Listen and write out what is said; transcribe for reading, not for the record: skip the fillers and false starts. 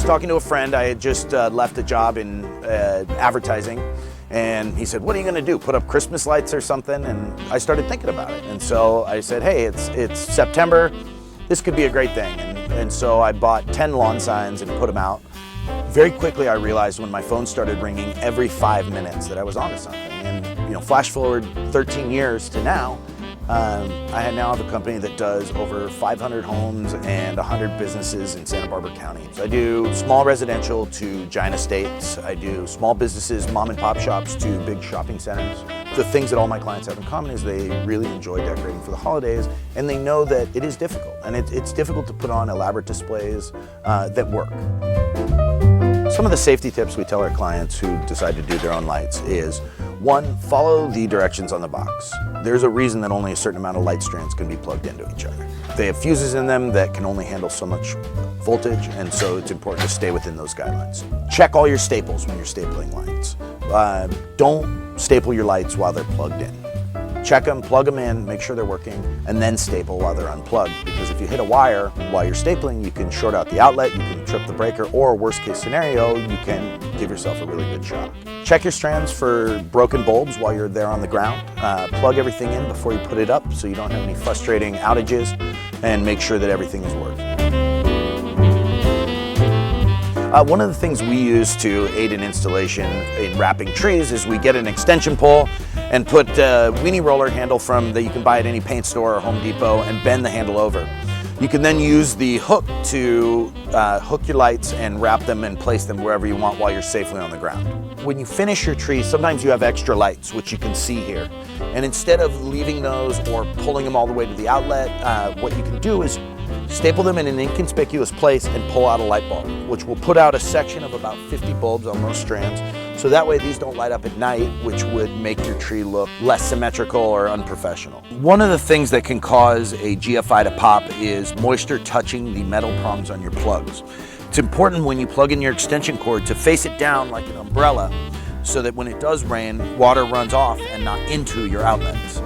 talking to a friend. I had just left a job in advertising, and he said, what are you gonna do, put up Christmas lights or something? And I started thinking about it. And so I said, hey, it's September, this could be a great thing. And so I bought 10 lawn signs and put them out. Very quickly I realized when my phone started ringing every 5 minutes that I was onto something. And flash forward 13 years to now, I now have a company that does over 500 homes and 100 businesses in Santa Barbara County. So I do small residential to giant estates. I do small businesses, mom and pop shops to big shopping centers. The things that all my clients have in common is they really enjoy decorating for the holidays, and they know that it is difficult. And it's difficult to put on elaborate displays that work. Some of the safety tips we tell our clients who decide to do their own lights is, 1, follow the directions on the box. There's a reason that only a certain amount of light strands can be plugged into each other. They have fuses in them that can only handle so much voltage, and so it's important to stay within those guidelines. Check all your staples when you're stapling lights. Don't staple your lights while they're plugged in. Check them, plug them in, make sure they're working, and then staple while they're unplugged. Because if you hit a wire while you're stapling, you can short out the outlet, you can trip the breaker, or worst case scenario, you can give yourself a really good shock. Check your strands for broken bulbs while you're there on the ground. Plug everything in before you put it up so you don't have any frustrating outages, and make sure that everything is working. One of the things we use to aid in installation in wrapping trees is we get an extension pole and put a weenie roller handle that you can buy at any paint store or Home Depot, and bend the handle over. You can then use the hook to hook your lights and wrap them and place them wherever you want while you're safely on the ground. When you finish your tree, sometimes you have extra lights, which you can see here. And instead of leaving those or pulling them all the way to the outlet, what you can do is staple them in an inconspicuous place and pull out a light bulb, which will put out a section of about 50 bulbs on most strands. So that way these don't light up at night, which would make your tree look less symmetrical or unprofessional. One of the things that can cause a GFI to pop is moisture touching the metal prongs on your plugs. It's important when you plug in your extension cord to face it down like an umbrella, so that when it does rain, water runs off and not into your outlets.